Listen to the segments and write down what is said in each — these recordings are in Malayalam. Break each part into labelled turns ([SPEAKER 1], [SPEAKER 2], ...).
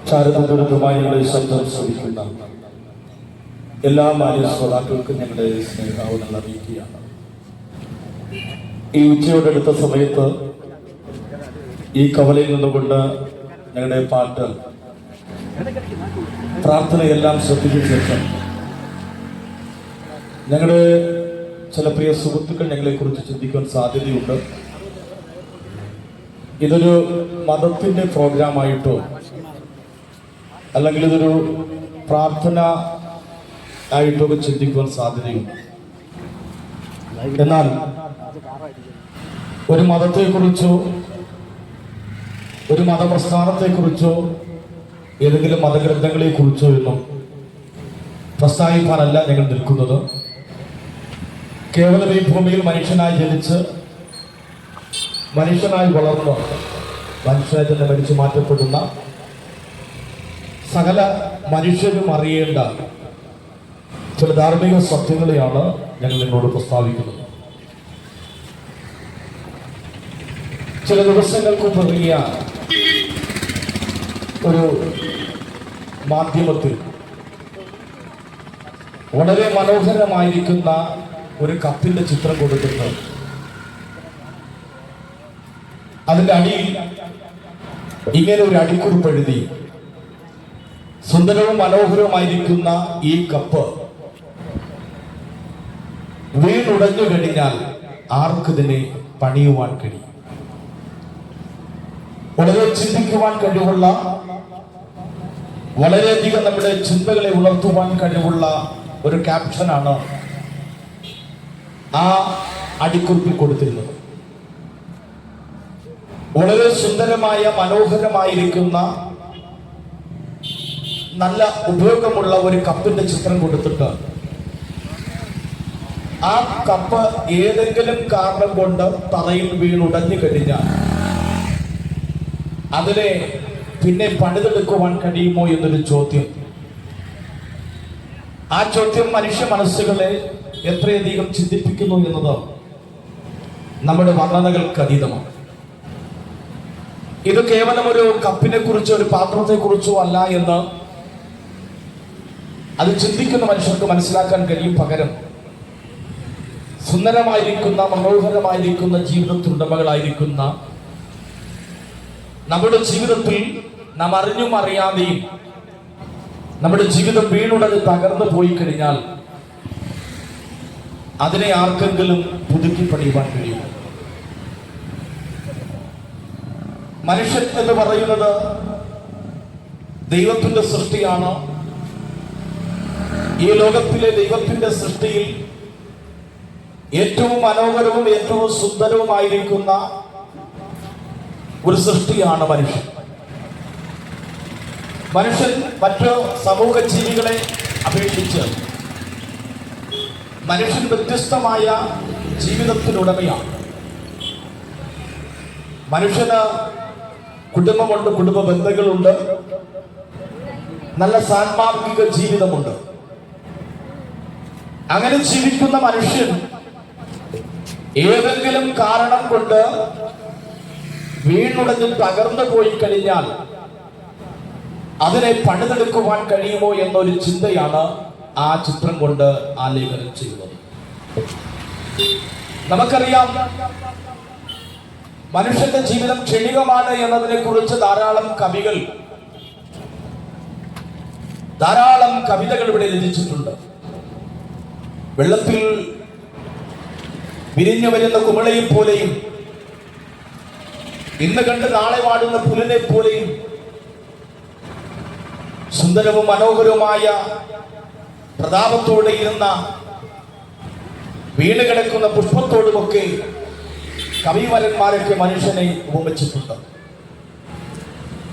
[SPEAKER 1] ചാരദൂരമായി ഞങ്ങളെ ശബ്ദം ശ്രമിക്കുന്ന എല്ലാ മാന്യ ശ്രോതാക്കൾക്കും ഞങ്ങളുടെ സ്നേഹാവനം അറിയിക്കുകയാണ്. ഈ ഉച്ചയോടടുത്ത സമയത്ത് ഈ കവലയിൽ നിന്നുകൊണ്ട് ഞങ്ങളുടെ പാട്ട് പ്രാർത്ഥനയെല്ലാം ശ്രദ്ധിച്ച ശേഷം ഞങ്ങളുടെ ചില പ്രിയ സുഹൃത്തുക്കൾ ഞങ്ങളെക്കുറിച്ച് ചിന്തിക്കാൻ സാധ്യതയുണ്ട്. ഇതൊരു മതത്തിൻ്റെ പ്രോഗ്രാമായിട്ടോ അല്ലെങ്കിൽ ഇതൊരു പ്രാർത്ഥന ആയിട്ടോ ഒക്കെ ചിന്തിക്കുവാൻ സാധ്യതയുണ്ട്. എന്നാൽ ഒരു മതത്തെക്കുറിച്ചോ ഒരു മതപ്രസ്ഥാനത്തെക്കുറിച്ചോ ഏതെങ്കിലും മതഗ്രന്ഥങ്ങളെക്കുറിച്ചോ എന്നും പ്രസ്താവിക്കാനല്ല ഞങ്ങൾ നിൽക്കുന്നത്. കേവലം ഈ ഭൂമിയിൽ മനുഷ്യനായി ജനിച്ച് മനുഷ്യനായി വളർന്ന് മനുഷ്യനായി തന്നെ മരിച്ചു മാറ്റപ്പെടുന്ന സകല മനുഷ്യരും അറിയേണ്ട ചില ധാർമ്മിക സത്യങ്ങളെയാണ് ഞങ്ങൾ നിങ്ങളോട് പ്രസ്താവിക്കുന്നത്. ചില ദിവസങ്ങൾക്ക് മുമ്പ് ഇറങ്ങിയ ഒരു മാധ്യമത്തിൽ വളരെ മനോഹരമായിരിക്കുന്ന ഒരു കപ്പിന്റെ ചിത്രം കൊടുത്തിട്ട് അതിന്റെ അടിയിൽ ഇങ്ങനെ ഒരു അടിക്കുറിപ്പ് എഴുതി, സുന്ദരവും മനോഹരവുമായിരിക്കുന്ന ഈ കപ്പ് വീണുടഞ്ഞു കഴിഞ്ഞാൽ ആർക്കിതിനെ പണിയുവാൻ കഴിയും. വളരെ ചിന്തിക്കുവാൻ കഴിവുള്ള, വളരെയധികം നമ്മുടെ ചിന്തകളെ ഉണർത്തുവാൻ കഴിവുള്ള ഒരു ക്യാപ്ഷനാണ് ആ അടിക്കുറിപ്പിൽ കൊടുത്തിരുന്നത്. വളരെ സുന്ദരമായ മനോഹരമായിരിക്കുന്ന നല്ല ഉപയോഗമുള്ള ഒരു കപ്പിന്റെ ചിത്രം കൊടുത്തിട്ട് ആ കപ്പ് ഏതെങ്കിലും കാരണം കൊണ്ട് തറയിൽ വീണുടഞ്ഞു കഴിഞ്ഞാൽ അതിനെ പിന്നെ പണിതെടുക്കുവാൻ കഴിയുമോ എന്നൊരു ചോദ്യം. ആ ചോദ്യം മനുഷ്യ മനസ്സുകളെ എത്രയധികം ചിന്തിപ്പിക്കുന്നു എന്നത് നമ്മുടെ വർണ്ണനകൾക്ക് അതീതമാണ്. ഇത് കേവലം ഒരു കപ്പിനെ കുറിച്ചോ ഒരു പാത്രത്തെ കുറിച്ചോ അല്ല എന്ന് അത് ചിന്തിക്കുന്ന മനുഷ്യർക്ക് മനസ്സിലാക്കാൻ കഴിയും. പകരം സുന്ദരമായിരിക്കുന്ന മനോഹരമായിരിക്കുന്ന ജീവിതത്തിലുടമകളായിരിക്കുന്ന നമ്മുടെ ജീവിതത്തിൽ നാം അറിഞ്ഞും അറിയാതെയും നമ്മുടെ ജീവിതം വീണുടഞ്ഞ് തകർന്നു പോയി കഴിഞ്ഞാൽ അതിനെ ആർക്കെങ്കിലും പുതുക്കി പണിയുവാൻ കഴിയും. മനുഷ്യൻ എന്ന് പറയുന്നത് ദൈവത്തിന്റെ സൃഷ്ടിയാണ്. ഈ ലോകത്തിലെ ദൈവത്തിന്റെ സൃഷ്ടിയിൽ ഏറ്റവും മനോഹരവും ഏറ്റവും സുന്ദരവുമായിരിക്കുന്ന ഒരു സൃഷ്ടിയാണ് മനുഷ്യൻ. മനുഷ്യൻ മറ്റു സമൂഹ ജീവികളെ അപേക്ഷിച്ച് മനുഷ്യൻ വ്യത്യസ്തമായ ജീവിതത്തിനുടമയാണ്. മനുഷ്യന് കുടുംബമുണ്ട്, കുടുംബ ബന്ധങ്ങളുണ്ട്, നല്ല സാൻമാർഗിക ജീവിതമുണ്ട്. അങ്ങനെ ജീവിക്കുന്ന മനുഷ്യൻ ഏതെങ്കിലും കാരണം കൊണ്ട് വീണുടഞ്ഞ് തകർന്നു പോയി കഴിഞ്ഞാൽ അതിനെ പണിതെടുക്കുവാൻ കഴിയുമോ എന്നൊരു ചിന്തയാണ് ആ ചിത്രം കൊണ്ട് ആലേഖനം ചെയ്യുന്നത്. നമുക്കറിയാം, മനുഷ്യന്റെ ജീവിതം ക്ഷണികമാണ് എന്നതിനെ കുറിച്ച് ധാരാളം കവിതകൾ ഇവിടെ രചിച്ചിട്ടുണ്ട്. വെള്ളത്തിൽ വിരിഞ്ഞു വരുന്ന കുമിളയെ പോലെയും ഇന്ന് കണ്ട് നാളെ വാടുന്ന പുലിനെ പോലെയും സുന്ദരവും മനോഹരവുമായ പ്രതാപത്തോടെ ഇരുന്ന വീണ് കിടക്കുന്ന പുഷ്പത്തോടുമൊക്കെ കവിവരന്മാരൊക്കെ മനുഷ്യനെ ഉപമിച്ചിട്ടുണ്ട്.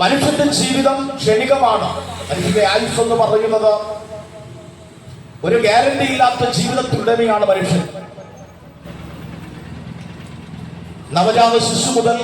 [SPEAKER 1] മനുഷ്യന്റെ ജീവിതം ക്ഷണികമാണ്. മനുഷ്യന്റെ ആയുസ് എന്ന് പറയുന്നത് ഒരു ഗ്യാരണ്ടി ഇല്ലാത്ത ജീവിതത്തിലുടമയാണ് മനുഷ്യൻ. നവജാത ശിശു മുതൽ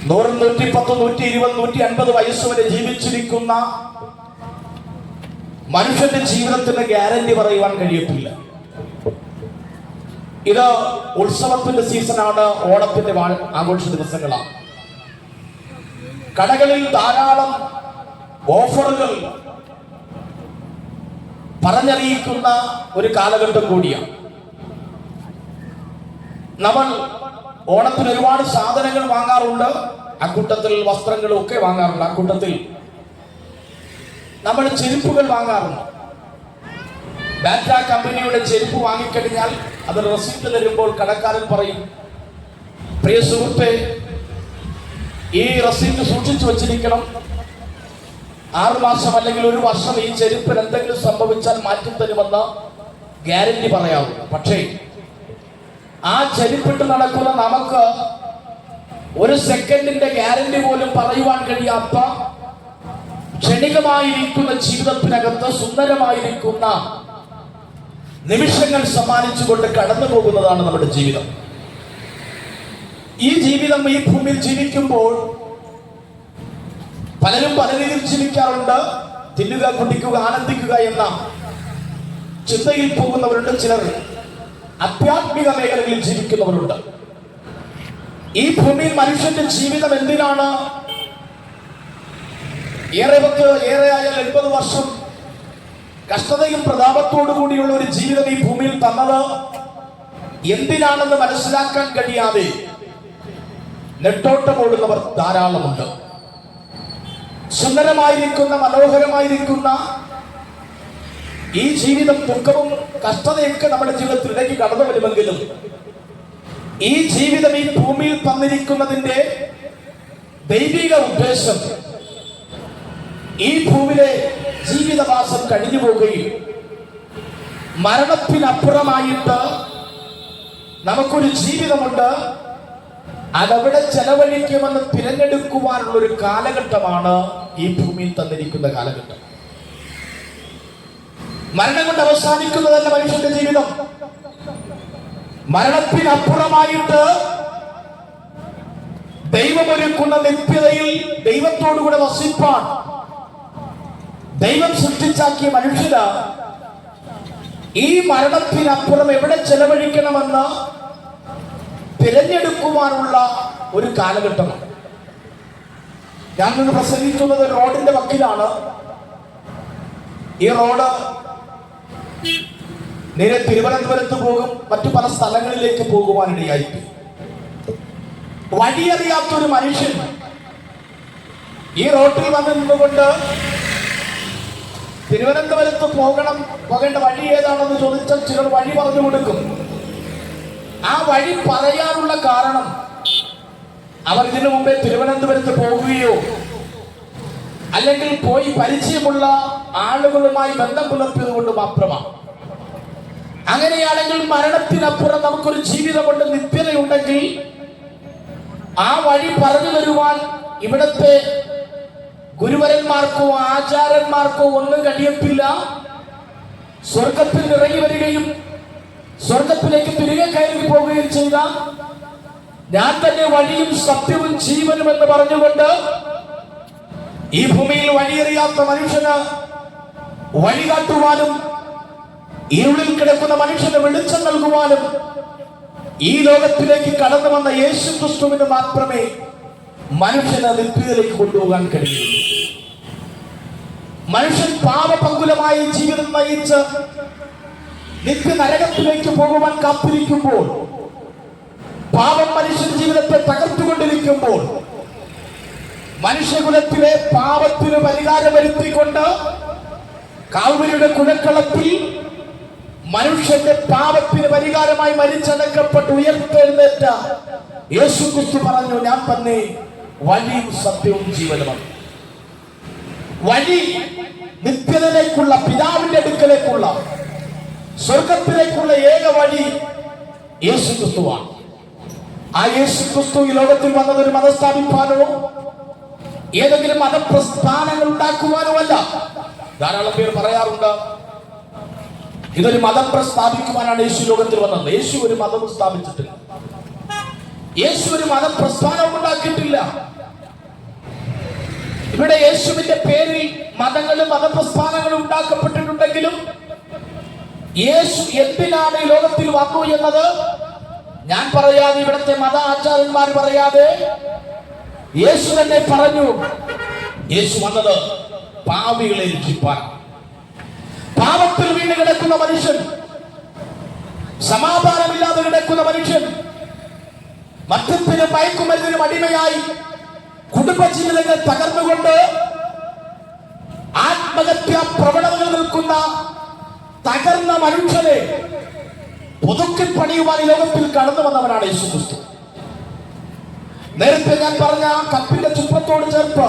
[SPEAKER 1] 100, 110, 120, 150 വയസ്സ് വരെ ജീവിച്ചിരിക്കുന്ന മനുഷ്യന്റെ ജീവിതത്തിന്റെ ഗ്യാരണ്ടി പറയുവാൻ കഴിയത്തില്ല. ഇത് ഉത്സവത്തിന്റെ സീസണാണ്, ഓണത്തിന്റെ ആഘോഷ ദിവസങ്ങളാണ്. കടകളിൽ ധാരാളം ഓഫറുകൾ പറഞ്ഞറിയിക്കുന്ന ഒരു കാലഘട്ടം കൂടിയാണ്. നമ്മൾ ഓണത്തിന് ഒരുപാട് സാധനങ്ങൾ വാങ്ങാറുണ്ട്, അക്കൂട്ടത്തിൽ വസ്ത്രങ്ങളും ഒക്കെ വാങ്ങാറുണ്ട്, അക്കൂട്ടത്തിൽ നമ്മൾ ചെരുപ്പുകൾ വാങ്ങാറുണ്ട്. ബാറ്റ കമ്പനിയുടെ ചെരുപ്പ് വാങ്ങിക്കഴിഞ്ഞാൽ അത് റെസിപ്റ്റ് തരുമ്പോൾ കടക്കാരൻ പറയും, പ്രിയ സുഹൃത്തെ, ഈ റെസിപ്റ്റ് സൂക്ഷിച്ചു വച്ചിരിക്കണം, 6 മാസം അല്ലെങ്കിൽ 1 വർഷം ഈ ചെരുപ്പിന് എന്തെങ്കിലും സംഭവിച്ചാൽ മാറ്റിത്തരുമെന്ന് ഗ്യാരണ്ടി പറയാവും. പക്ഷേ ആ ചെരുപ്പിട്ട് നടക്കുന്ന നമുക്ക് 1 സെക്കൻഡിന്റെ ഗ്യാരണ്ടി പോലും പറയുവാൻ കഴിയാത്ത ക്ഷണികമായിരിക്കുന്ന ജീവിതത്തിനകത്ത് സുന്ദരമായിരിക്കുന്ന നിമിഷങ്ങൾ സമ്മാനിച്ചുകൊണ്ട് കടന്നു പോകുന്നതാണ് നമ്മുടെ ജീവിതം. ഈ ജീവിതം ഈ ഭൂമിയിൽ ജീവിക്കുമ്പോൾ പലരും പല രീതിയിൽ ജീവിക്കാറുണ്ട്. തിന്നുക, കുടിക്കുക, ആനന്ദിക്കുക എന്ന ചിന്തയിൽ പോകുന്നവരുണ്ട്. ചിലർ ആധ്യാത്മിക മേഖലകളിൽ ജീവിക്കുന്നവരുണ്ട്. ഈ ഭൂമിയിൽ മനുഷ്യന്റെ ജീവിതം എന്തിനാണ്? ഏറെയായാൽ 80 വർഷം കഷ്ടതയും പ്രതാപത്തോടു കൂടിയുള്ള ഒരു ജീവിതം ഈ ഭൂമിയിൽ തന്നത് എന്തിനാണെന്ന് മനസ്സിലാക്കാൻ കഴിയാതെ നെട്ടോട്ടമോടുന്നവർ ധാരാളമുണ്ട്. സുന്ദരമായിരിക്കുന്ന മനോഹരമായിരിക്കുന്ന ഈ ജീവിതം ദുഃഖവും കഷ്ടതയൊക്കെ നമ്മുടെ ജീവിതത്തിലേക്ക് കടന്നു വരുമെങ്കിലും ഈ ജീവിതം ഈ ഭൂമിയിൽ തന്നിരിക്കുന്നതിന്റെ ദൈവിക ഉദ്ദേശം ഈ ഭൂമിയിലെ ജീവിതവാസം കഴിഞ്ഞു പോവുകയും മരണത്തിനപ്പുറമായിട്ട് നമുക്കൊരു ജീവിതമുണ്ട്, അതെവിടെ ചെലവഴിക്കുമെന്ന് തിരഞ്ഞെടുക്കുവാനുള്ള ഒരു കാലഘട്ടമാണ് ഈ ഭൂമിയിൽ തന്നിരിക്കുന്ന കാലഘട്ടം. മരണം കൊണ്ട് അവസാനിക്കുന്നതല്ല മനുഷ്യന്റെ ജീവിതം. മരണത്തിനപ്പുറമായിട്ട് ദൈവമൊരുക്കുന്ന നിത്യതയിൽ ദൈവത്തോടുകൂടെ വസിപ്പാൻ ദൈവം സൃഷ്ടിച്ചാക്കിയ മനുഷ്യന് ഈ മരണത്തിനപ്പുറം എവിടെ ചെലവഴിക്കണമെന്ന് തിരഞ്ഞെടുക്കുവാനുള്ള ഒരു കാലഘട്ടമാണ്. ഞാൻ നിന്ന് പ്രസംഗിക്കുന്നത് റോഡിന്റെ വക്കിലാണ്. ഈ റോഡ് നേരെ തിരുവനന്തപുരത്ത് പോകും, മറ്റു പല സ്ഥലങ്ങളിലേക്ക് പോകുവാനിടയായിട്ട് വഴിയറിയാത്തൊരു മനുഷ്യൻ ഈ റോട്ടിൽ വന്ന് നിന്നുകൊണ്ട് തിരുവനന്തപുരത്ത് പോകേണ്ട വഴി ഏതാണെന്ന് ചോദിച്ചാൽ ചിലർ വഴി പറഞ്ഞു കൊടുക്കും. ആ വഴി പറയാനുള്ള കാരണം അവർ ഇതിനു മുമ്പേ തിരുവനന്തപുരത്ത് പോകുകയോ അല്ലെങ്കിൽ പോയി പരിചയമുള്ള ആളുകളുമായി ബന്ധം പുലർത്തിയത് കൊണ്ട് മാത്രമാണ്. അങ്ങനെയാണെങ്കിൽ മരണത്തിനപ്പുറം നമുക്കൊരു ജീവിതമുണ്ട്, നിത്യതയുണ്ടെങ്കിൽ ആ വഴി പറഞ്ഞു തരുവാൻ ഇവിടത്തെ ഗുരുവരന്മാർക്കോ ആചാര്യന്മാർക്കോ ഒന്നും കഴിയത്തില്ല. സ്വർഗത്തിൽ ഇറങ്ങി വരികയും സ്വർഗത്തിലേക്ക് തിരികെ കയറി പോവുകയും ചെയ്ത ഞാൻ തന്നെ വഴിയും സത്യവും ജീവനും എന്ന് പറഞ്ഞുകൊണ്ട് ഈ ഭൂമിയിൽ വഴിയറിയാത്ത മനുഷ്യന് വഴി കാട്ടുവാനും ഇരുളിൽ കിടക്കുന്ന മനുഷ്യന് വെളിച്ചം നൽകുവാനും ഈ ലോകത്തിലേക്ക് കടന്നു വന്ന യേശു ക്രിസ്തുവിന് മാത്രമേ മനുഷ്യനെ നിത്യതയിലേക്ക് കൊണ്ടുപോകാൻ കഴിയൂ. മനുഷ്യൻ പാപപങ്കുലമായ ജീവിതം നയിച്ച് നിത്യ നരകത്തിലേക്ക് പോകുവാൻ കാത്തിരിക്കുമ്പോൾ, പാപം മനുഷ്യ ജീവിതത്തെ തകർത്തുകൊണ്ടിരിക്കുമ്പോൾ, മനുഷ്യകുലത്തിലെ പാപത്തിന് പരിഹാരം വരുത്തിക്കൊണ്ട് കാൽവരിയുടെ കുഴക്കളത്തിൽ മനുഷ്യന്റെ പാപത്തിന് പരിഹാരമായി മരിച്ചടക്കപ്പെട്ട് ഉയർത്തെഴുന്നേറ്റ യേശു ക്രിസ്തു പറഞ്ഞു, ഞാൻ തന്നെ വഴിയും സത്യവും ജീവനുമാണ്. വഴി നിത്യതയിലേക്കുള്ള, പിതാവിന്റെ അടുക്കലേക്കുള്ള, സ്വർഗത്തിലേക്കുള്ള ഏക വഴി യേശു ക്രിസ്തുവാണ്. ആ യേശു ക്രിസ്തു ഈ ലോകത്തിൽ വന്നത് ഒരു മതം സ്ഥാപിക്കാനോ ഏതെങ്കിലും മതപ്രസ്ഥാനങ്ങൾ ഉണ്ടാക്കുവാനോ അല്ല. ധാരാളം പേർ പറയാറുണ്ട്, ഇതൊരു മതം സ്ഥാപിക്കുവാനാണ് യേശു ലോകത്തിൽ വന്നത്. യേശു ഒരു മതം സ്ഥാപിച്ചിട്ടില്ല. യേശു ഒരു മതപ്രസ്ഥാനവും ഉണ്ടാക്കിയിട്ടില്ല. ഇവിടെ യേശുവിന്റെ പേരിൽ മതങ്ങളും മതപ്രസ്ഥാനങ്ങളും ഉണ്ടാക്കപ്പെട്ടിട്ടുണ്ടെങ്കിലും യേശു എന്തിനാണ് ഈ ലോകത്തിൽ വന്നു എന്നത് ഞാൻ പറയാതെ, ഇവിടുത്തെ മത ആചാര്യന്മാർ പറയാതെ, യേശു തന്നെ പറഞ്ഞു, യേശു വന്നത് പാപികളെ രക്ഷിപ്പാൻ. പാപത്തിൽ വീണ് കിടക്കുന്ന മനുഷ്യൻ, സമാധാനമില്ലാതെ കിടക്കുന്ന മനുഷ്യൻ, മദ്യത്തിനും മയക്കുമരുന്നിനും അടിമയായി കുടുംബജീവിതങ്ങൾ തകർന്നുകൊണ്ട് ആത്മഹത്യാ പ്രവണതകൾ നിൽക്കുന്ന തകർന്ന മനുഷ്യനെ പുതുക്കി പണിയുവാൻ ഈ ലോകത്തിൽ കടന്നു വന്നവനാണ് യേശു ക്രിസ്തു. നേരത്തെ ഞാൻ പറഞ്ഞ കപ്പിന്റെ ചുപ്പത്തോട് ചേർത്ത്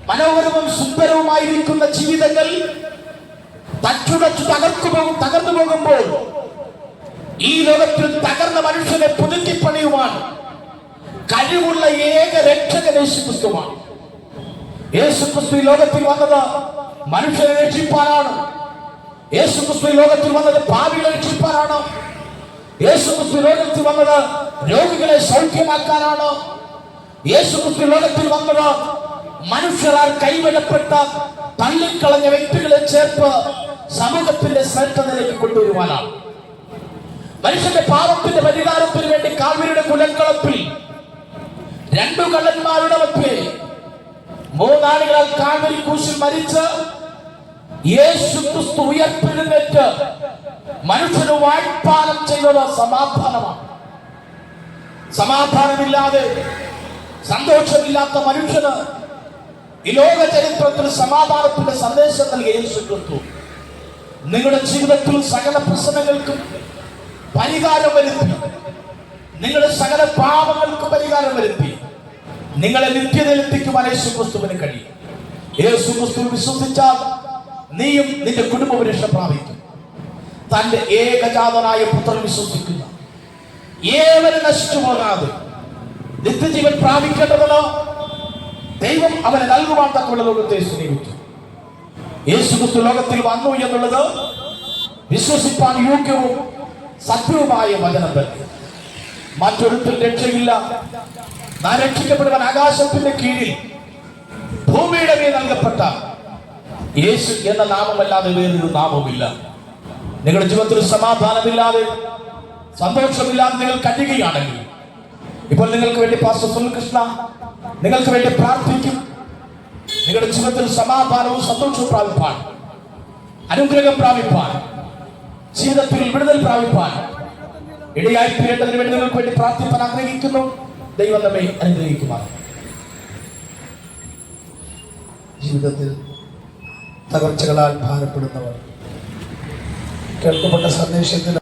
[SPEAKER 1] മനോഹരവും സുന്ദരവുമായിരിക്കുന്ന ജീവിതങ്ങൾ തച്ചുടച്ചു തകർന്നു പോകുമ്പോൾ ഈ ലോകത്തിൽ തകർന്ന മനുഷ്യനെ പുതുക്കി പണിയുവാൻ കഴിവുള്ള ഏക രക്ഷകൻ യേശു ക്രിസ്തുവാണ്. യേശു ക്രിസ്തു ഈ ലോകത്തിൽ വന്നത് മനുഷ്യരെ രക്ഷിപ്പാനാണ്. യേശു ക്രിസ്തു ലോകത്തിൽ വന്നത് പാപികളെ രക്ഷിപ്പാനാണ്. യേശു ക്രിസ്തു ലോകത്തിൽ വന്നത് രോഗികളെ സൗഖ്യമാക്കാനാണ്. യേശു ക്രിസ്തു ലോകത്തിൽ വന്നത് മനുഷ്യരാൽ കൈവിടപ്പെട്ട തള്ളിക്കളഞ്ഞ വ്യക്തികളെ ചേർത്ത് സമൂഹത്തിന്റെ ശ്രേഷ്ഠതയിലേക്ക് കൊണ്ടുവരുവാനാണ്. മനുഷ്യന്റെ പാപത്തിന്റെ പരിഹാരത്തിന് വേണ്ടി കാൽവരിയുടെ കുലക്കളത്തിൽ രണ്ടു കള്ളന്മാരുടെ മധ്യേ മൂന്നാളുകളാൽ കാൽവരി ക്രൂശിൽ മരിച്ച് യേശു ക്രിസ്തു ഉയർത്തെഴുന്നേറ്റ് മനുഷ്യന് വാഴ്പാലം ചെയ്തത് സമാധാനമാണ്. സമാധാനമില്ലാതെ സന്തോഷമില്ലാത്ത മനുഷ്യന് ഈ ലോക ചരിത്രത്തിൽ സമാധാനത്തിന്റെ സന്ദേശം നൽകിയ യേശു ക്രിസ്തു നിങ്ങളുടെ ജീവിതത്തിൽ സകല പ്രശ്നങ്ങൾക്കും പരിഹാരം വരുത്തി, നിങ്ങളുടെ സകല പാപങ്ങൾക്ക് പരിഹാരം വരുത്തി നിങ്ങളെ നിത്യതയിലെത്തിക്കുവാൻ യേശു ക്രിസ്തുവിന് കഴിയും. യേശു ക്രിസ്തു വിശ്വസിച്ചാൽ നീയും നിന്റെ കുടുംബവും രക്ഷ പ്രാപിക്കും. തന്റെ ഏകജാതനായ പുത്രൻ വിശ്വസിക്കുന്ന ഏവരും നശിച്ചു പോകാതെ നിത്യജീവൻ പ്രാപിക്കേണ്ടതല്ലോ ദൈവം അവനെ നൽകുവാൻ തക്കുള്ള ലോകത്തെ സ്നേഹിച്ചു. യേശു ക്രിസ്തു ലോകത്തിൽ വന്നു എന്നുള്ളത് വിശ്വസിപ്പാൻ യോഗ്യവും സത്യവുമായ വചനം തന്നെ. മറ്റൊരുത്തിൽ രക്ഷയില്ല. നാം രക്ഷിക്കപ്പെടുവാൻ ആകാശത്തിന്റെ കീഴിൽ ഭൂമിയുടെ മേൽ നൽകപ്പെട്ട യേശു എന്ന നാമമല്ലാതെ വേറൊരു നാമമില്ല. നിങ്ങളുടെ ജീവിതത്തിൽ സമാധാനമില്ലാതെ സന്തോഷമില്ലാതെ നിങ്ങൾ കഴിയുകയാണെങ്കിൽ ഇപ്പോൾ നിങ്ങൾക്ക് വേണ്ടി പാസ്റ്റർ സുനിൽ കൃഷ്ണ നിങ്ങൾക്ക് വേണ്ടി പ്രാർത്ഥിക്കും. നിങ്ങളുടെ ജീവിതത്തിൽ സമാധാനവും സന്തോഷവും പ്രാപിപ്പാൻ, അനുഗ്രഹം പ്രാപിപ്പാൻ, ജീവിതത്തിൽ വിടുതൽ പ്രാപിപ്പാൻ ഇടയായി തീരേണ്ടതിന് വേണ്ടി നിങ്ങൾക്ക് വേണ്ടി പ്രാർത്ഥിപ്പാൻ ആഗ്രഹിക്കുന്നു. ദൈവം നമ്മെ അനുഗ്രഹിക്കുമാർ.
[SPEAKER 2] ജീവിതത്തിൽ തകർച്ചകളാൽ ഭാരപ്പെടുന്നവർ കേൾക്കപ്പെട്ട സന്ദേശത്തിൽ